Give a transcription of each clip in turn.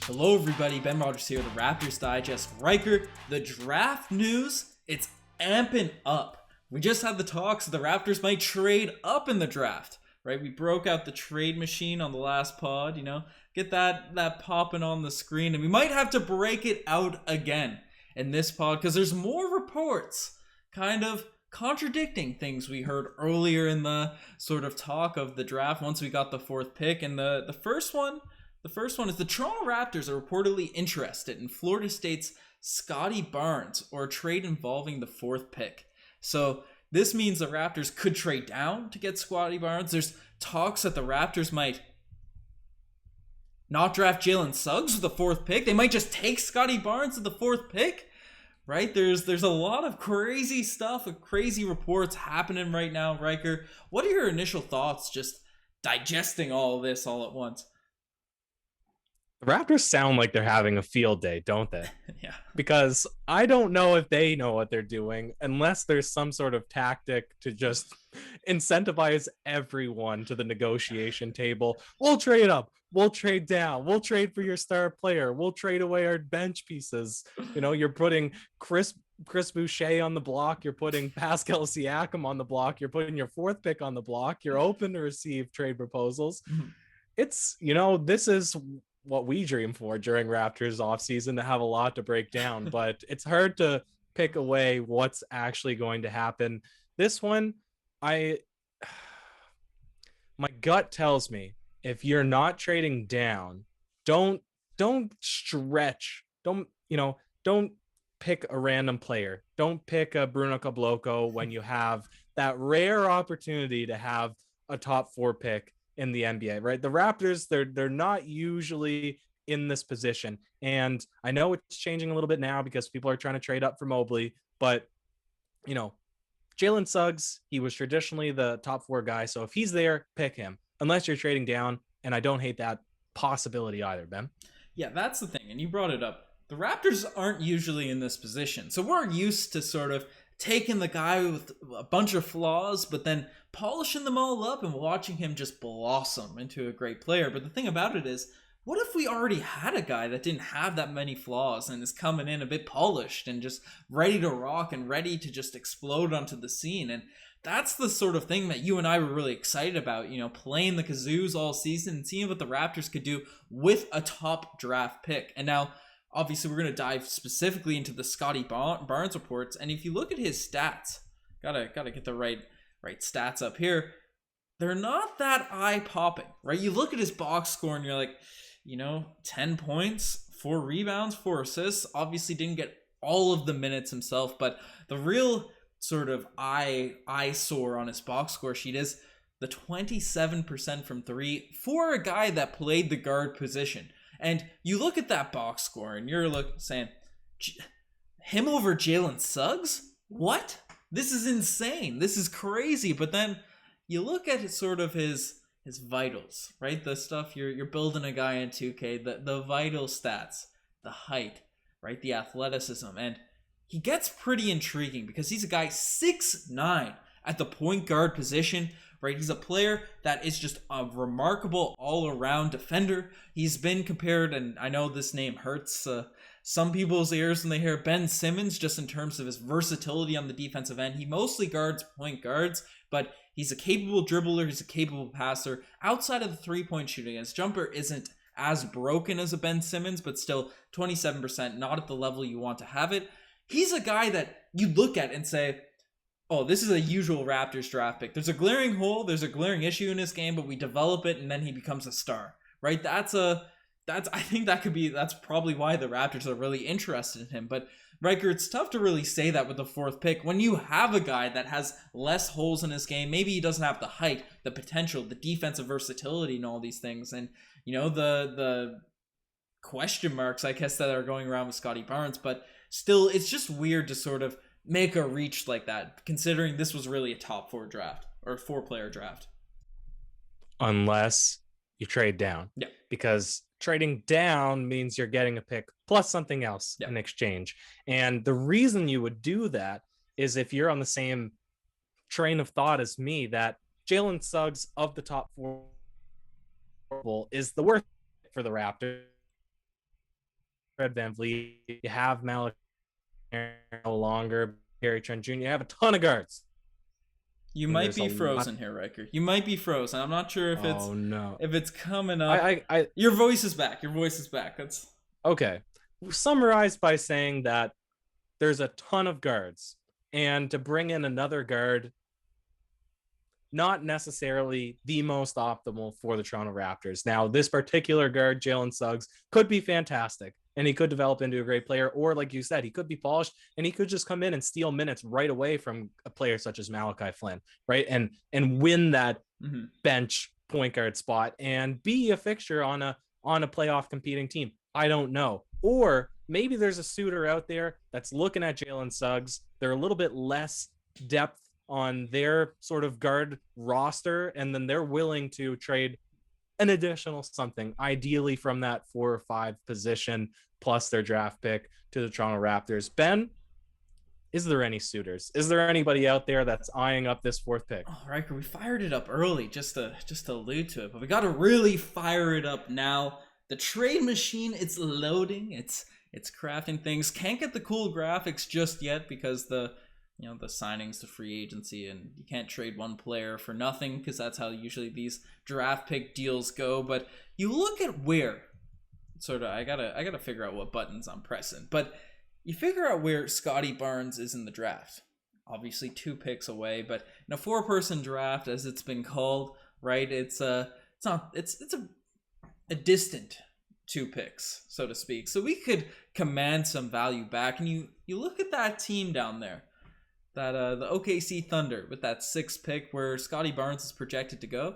Hello everybody, Ben Rogers here, the Raptors Digest. Ryker, the draft news, it's amping up. We just had the talks the Raptors might trade up in the draft, right? We broke out the trade machine on the last pod, get that popping on the screen, and we might have to break it out again in this pod because there's more reports kind of contradicting things we heard earlier in the sort of talk of the draft once we got the fourth pick. And the first one is the Toronto Raptors are reportedly interested in Florida State's Scottie Barnes or a trade involving the fourth pick. So this means the Raptors could trade down to get Scottie Barnes. There's talks that the Raptors might not draft Jalen Suggs with the fourth pick. They might just take Scottie Barnes with the fourth pick, right? There's a lot of crazy stuff, crazy reports happening right now, Ryker. What are your initial thoughts just digesting all of this all at once? The Raptors sound like they're having a field day, don't they? Yeah. Because I don't know if they know what they're doing unless there's some sort of tactic to just incentivize everyone to the negotiation table. We'll trade up. We'll trade down. We'll trade for your star player. We'll trade away our bench pieces. You're putting Chris Boucher on the block. You're putting Pascal Siakam on the block. You're putting your fourth pick on the block. You're open to receive trade proposals. Mm-hmm. It's, this is what we dream for during Raptors offseason, to have a lot to break down, but it's hard to pick away what's actually going to happen. This one, my gut tells me if you're not trading down, don't stretch. Don't pick a random player. Don't pick a Bruno Caboclo when you have that rare opportunity to have a top 4 pick in the NBA, right? The Raptors, they're not usually in this position. And I know it's changing a little bit now because people are trying to trade up for Mobley, but Jalen Suggs, he was traditionally the top 4 guy. So if he's there, pick him, unless you're trading down. And I don't hate that possibility either, Ben. Yeah, that's the thing. And you brought it up. The Raptors aren't usually in this position. So we're used to sort of taking the guy with a bunch of flaws, but then polishing them all up and watching him just blossom into a great player. But the thing about it is, what if we already had a guy that didn't have that many flaws and is coming in a bit polished and just ready to rock and ready to just explode onto the scene? And that's the sort of thing that you and I were really excited about, playing the kazoos all season and seeing what the Raptors could do with a top draft pick. And now, obviously, we're going to dive specifically into the Scottie Barnes reports. And if you look at his stats, gotta get the right stats up here. They're not that eye-popping, right? You look at his box score and you're like, 10 points, 4 rebounds, 4 assists. Obviously didn't get all of the minutes himself, but the real sort of eyesore on his box score sheet is the 27% from 3 for a guy that played the guard position. And you look at that box score and you're saying, him over Jalen Suggs? What? This is insane. This is crazy. But then you look at sort of his vitals, right? The stuff you're building a guy in 2K, the vital stats, the height, right? The athleticism. And he gets pretty intriguing because he's a guy 6'9" at the point guard position, right? He's a player that is just a remarkable all-around defender. He's been compared, and I know this name hurts some people's ears when they hear Ben Simmons, just in terms of his versatility on the defensive end. He mostly guards point guards, but he's a capable dribbler. He's a capable passer. Outside of the three-point shooting, his jumper isn't as broken as a Ben Simmons, but still 27%, not at the level you want to have it. He's a guy that you look at and say, oh, this is a usual Raptors draft pick. There's a glaring hole, there's a glaring issue in his game, but we develop it and then he becomes a star, right? I think that's probably why the Raptors are really interested in him. But Ryker, it's tough to really say that with the fourth pick when you have a guy that has less holes in his game. Maybe he doesn't have the height, the potential, the defensive versatility, and all these things. And the question marks, I guess, that are going around with Scottie Barnes. But still, it's just weird to sort of make a reach like that, considering this was really a top 4 draft or 4-player draft. Unless you trade down. Yeah. Because trading down means you're getting a pick plus something else in exchange. And the reason you would do that is if you're on the same train of thought as me, that Jalen Suggs of the top 4 is the worst for the Raptors. Fred VanVleet, you have Malik no longer, Gary Trent Jr., you have a ton of guards. You And might there's a be lot. frozen here, Riker. You might be frozen. I'm not sure Oh no. if it's coming up. I Your voice is back. Your voice is back. That's okay. Summarized by saying that there's a ton of guards, and to bring in another guard, not necessarily the most optimal for the Toronto Raptors. Now, this particular guard, Jalen Suggs, could be fantastic, and he could develop into a great player, or like you said, he could be polished, and he could just come in and steal minutes right away from a player such as Malachi Flynn, right? And win that bench point guard spot and be a fixture on a playoff competing team. I don't know. Or maybe there's a suitor out there that's looking at Jalen Suggs. They're a little bit less depth on their sort of guard roster, and then they're willing to trade an additional something, ideally from that 4 or 5 position plus their draft pick, to the Toronto Raptors. Ben, is there any suitors? Is there anybody out there that's eyeing up this 4th pick? Oh, Riker, we fired it up early just to allude to it, but we got to really fire it up now. The trade machine, it's loading, it's crafting things. Can't get the cool graphics just yet because the signings to free agency, and you can't trade one player for nothing because that's how usually these draft pick deals go. But you look at where I gotta figure out what buttons I'm pressing, but you figure out where Scottie Barnes is in the draft. Obviously 2 picks away, but in a 4-person draft, as it's been called, right? It's a distant 2 picks, so to speak. So we could command some value back, and you look at that team down there. That the OKC Thunder with that 6th pick where Scottie Barnes is projected to go.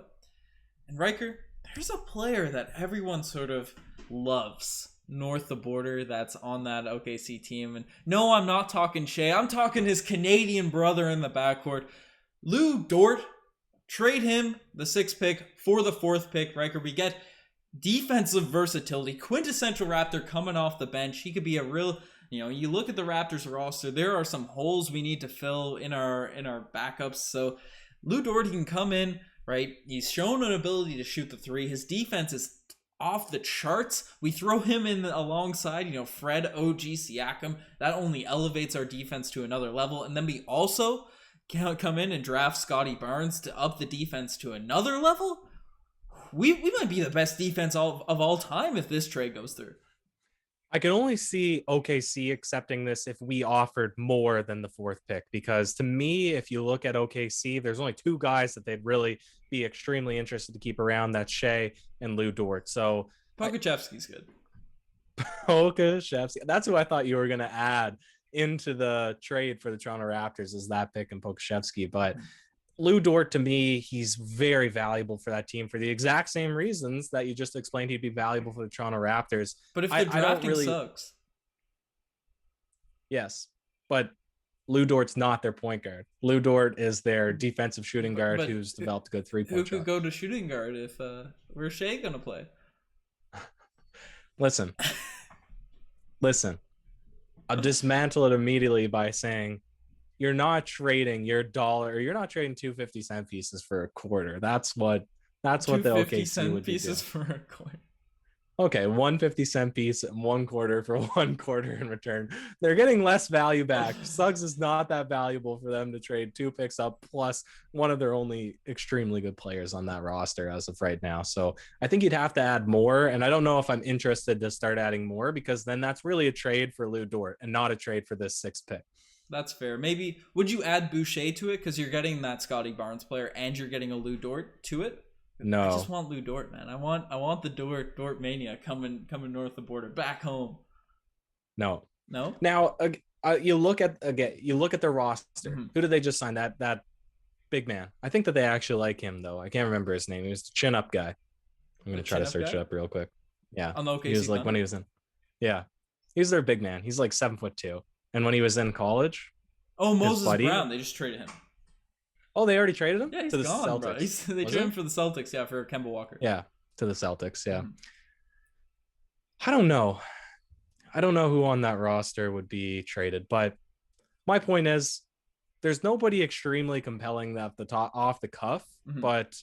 And Riker, there's a player that everyone sort of loves north the border that's on that OKC team. And no, I'm not talking Shea. I'm talking his Canadian brother in the backcourt. Lou Dort. Trade him, the 6th pick, for the 4th pick, Riker. We get defensive versatility. Quintessential Raptor coming off the bench. He could be a real... you look at the Raptors roster, there are some holes we need to fill in our backups. So Lou Dort can come in, right? He's shown an ability to shoot the 3. His defense is off the charts. We throw him in alongside, Fred, OG, Siakam. That only elevates our defense to another level. And then we also can come in and draft Scottie Barnes to up the defense to another level. We might be the best defense of all time if this trade goes through. I can only see OKC accepting this if we offered more than the 4th pick, because to me, if you look at OKC, there's only 2 guys that they'd really be extremely interested to keep around. That's Shea and Lou Dort. So Pokusevski's good. Pokusevski. That's who I thought you were going to add into the trade for the Toronto Raptors, is that pick and Pokusevski. But Lou Dort, to me, he's very valuable for that team for the exact same reasons that you just explained he'd be valuable for the Toronto Raptors. But if they're drafting Suggs. Yes, but Lou Dort's not their point guard. Lou Dort is their defensive shooting guard who's developed a good 3-point shot. Who could go to shooting guard if where's Shea going to play? Listen. I'll dismantle it immediately by saying, you're not trading your dollar, or you're not trading 2 50-cent pieces for a quarter. That's what the OKC would be pieces for a quarter. Okay, 1 50-cent piece and 1 quarter for 1 quarter in return. They're getting less value back. Suggs is not that valuable for them to trade 2 picks up plus one of their only extremely good players on that roster as of right now. So I think you'd have to add more, and I don't know if I'm interested to start adding more, because then that's really a trade for Lou Dort and not a trade for this 6th pick. That's fair. Maybe would you add Boucher to it, because you're getting that Scottie Barnes player and you're getting a Lou Dort to it? No, I just want Lou Dort, man. I want the Dort mania coming north the border, back home. No. Now you look at their roster. Mm-hmm. Who did they just sign? That big man. I think that they actually like him though. I can't remember his name. He was the chin up guy. I'm gonna try to search it up real quick. Yeah, on the OKC. He was like when he was in. Yeah, he's their big man. He's like 7'2". And when he was in college, Moses Brown, they just traded him. Oh, they already traded him? Yeah, he's gone, the Celtics. Bro. They traded him for the Celtics, for Kemba Walker. Yeah, to the Celtics, yeah. Mm-hmm. I don't know who on that roster would be traded, but my point is there's nobody extremely compelling off the cuff, mm-hmm. but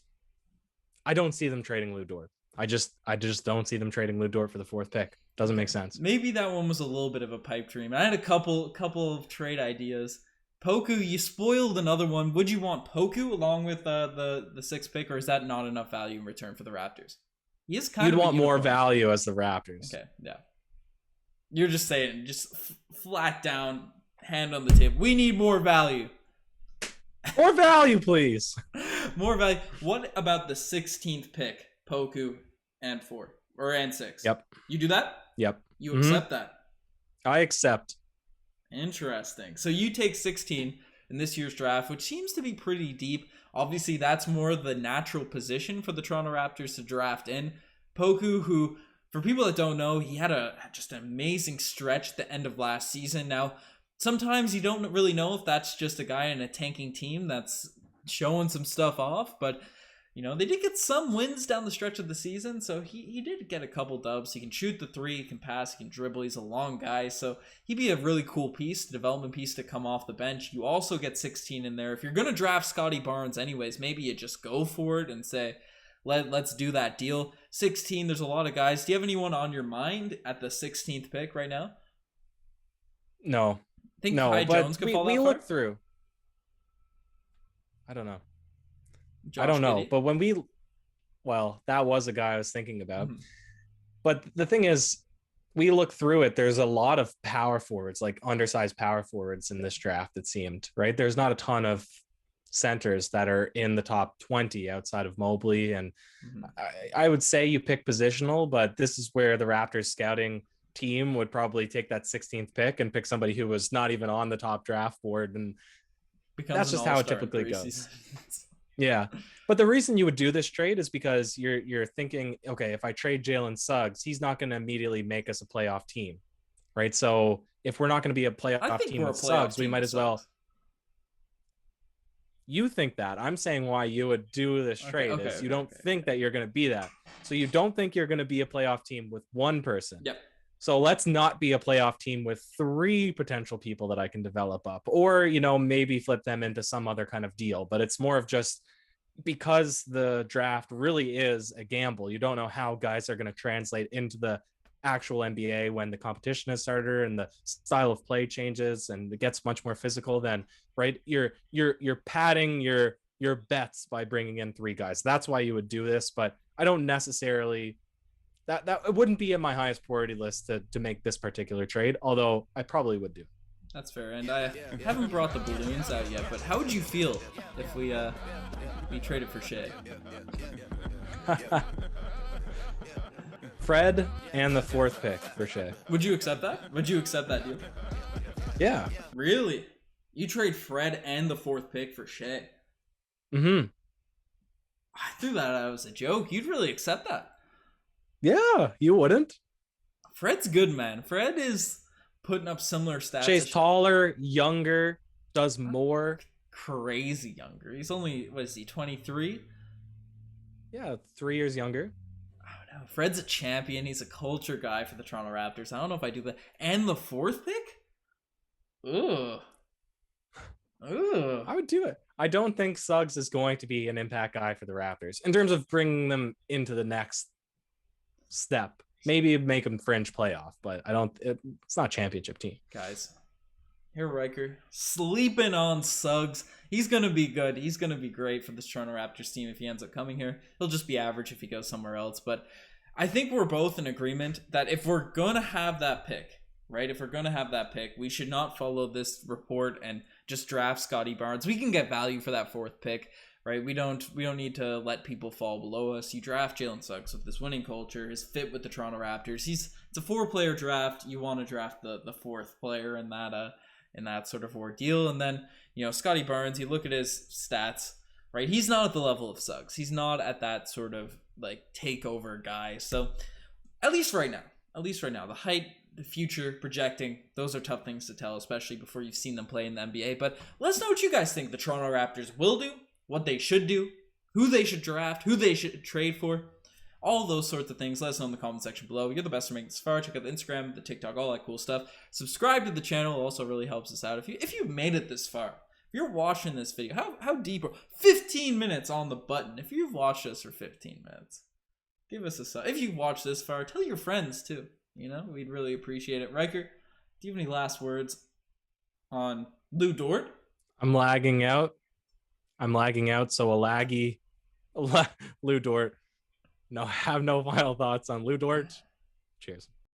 I don't see them trading Lou Dort. I just don't see them trading Lou Dort for the 4th pick. Doesn't make sense. Maybe that one was a little bit of a pipe dream. I had a couple of trade ideas. Poku, you spoiled another one. Would you want Poku along with the 6th pick, or is that not enough value in return for the Raptors? He is kind You'd of want more value as the Raptors. Okay, yeah. You're just saying, just flat down, hand on the table. We need more value. More value, please. More value. What about the 16th pick, Poku and 4 and 6? Yep. You do that? Yep. You accept that? I accept. Interesting. So you take 16 in this year's draft, which seems to be pretty deep. Obviously, that's more the natural position for the Toronto Raptors to draft in. Poku, who, for people that don't know, he had just an amazing stretch at the end of last season. Now, sometimes you don't really know if that's just a guy in a tanking team that's showing some stuff off, but they did get some wins down the stretch of the season, so he did get a couple dubs. He can shoot the 3, he can pass, he can dribble, he's a long guy, so he'd be a really cool piece, development piece to come off the bench. You also get 16 in there. If you're going to draft Scottie Barnes anyways, maybe you just go for it and say, let's do that deal. 16, there's a lot of guys. Do you have anyone on your mind at the 16th pick right now? No. Think no, Kai but Jones could fall that we far? look through. I don't know. Josh I don't know, Giddey? but that was a guy I was thinking about. Mhm. But the thing is, we look through it. There's a lot of power forwards, like undersized power forwards in this draft, it seemed, right? There's not a ton of centers that are in the top 20 outside of Mobley. And I would say you pick positional, but this is where the Raptors scouting team would probably take that 16th pick and pick somebody who was not even on the top draft board. And that's just how it typically goes. Yeah. But the reason you would do this trade is because you're thinking, okay, if I trade Jalen Suggs, he's not going to immediately make us a playoff team, right? So if we're not going to be a playoff team with Suggs, we might as well. You think that. I'm saying why you would do this trade is you don't think that you're going to be that. So you don't think you're going to be a playoff team with one person. Yep. So let's not be a playoff team with 3 potential people that I can develop up, or, maybe flip them into some other kind of deal. But it's more of just because the draft really is a gamble. You don't know how guys are going to translate into the actual NBA when the competition has started and the style of play changes and it gets much more physical. Then, right, you're padding your bets by bringing in 3 guys. That's why you would do this. But I don't necessarily. That it wouldn't be in my highest priority list to make this particular trade, although I probably would do. That's fair, and I haven't brought the balloons out yet, but how would you feel if we traded for Shea? Fred and the 4th pick for Shea. Would you accept that? Would you accept that deal? Yeah. Really? You trade Fred and the 4th pick for Shea? Mm-hmm. I threw that out as a joke. You'd really accept that? Yeah, you wouldn't. Fred's good, man. Fred is putting up similar stats. Shea's taller, younger, does more. Crazy younger. He's only, what is he, 23? Yeah, 3 years younger. I don't know. Fred's a champion. He's a culture guy for the Toronto Raptors. I don't know if I do that. And the 4th pick? Ugh. I would do it. I don't think Suggs is going to be an impact guy for the Raptors in terms of bringing them into the next step. Maybe make them fringe playoff, but it's not a championship team. Guys, here Ryker sleeping on Suggs. He's gonna be good. He's gonna be great for this Toronto Raptors team if he ends up coming here. He'll just be average if he goes somewhere else. But I think we're both in agreement that if we're gonna have that pick, right? If we're gonna have that pick, we should not follow this report and just draft Scottie Barnes. We can get value for that 4th pick. Right, we don't need to let people fall below us. You draft Jalen Suggs with this winning culture, his fit with the Toronto Raptors. It's a 4-player draft. You want to draft the 4th player in that sort of ordeal. And then Scottie Barnes. You look at his stats. Right, he's not at the level of Suggs. He's not at that sort of like takeover guy. So at least right now, the height, the future, projecting, those are tough things to tell, especially before you've seen them play in the NBA. But let us know what you guys think the Toronto Raptors will do. What they should do, who they should draft, who they should trade for, all those sorts of things. Let us know in the comment section below. You're the best for making this far. Check out the Instagram, the TikTok, all that cool stuff. Subscribe to the channel. It also really helps us out. If you've made it this far, if you're watching this video, how deep? 15 minutes on the button. If you've watched us for 15 minutes, Give us a sub. If you watch this far, tell your friends too. We'd really appreciate it. Riker, do you have any last words on Lou Dort? I'm lagging out. So a laggy Lou Dort. No, have no final thoughts on Lou Dort. Cheers.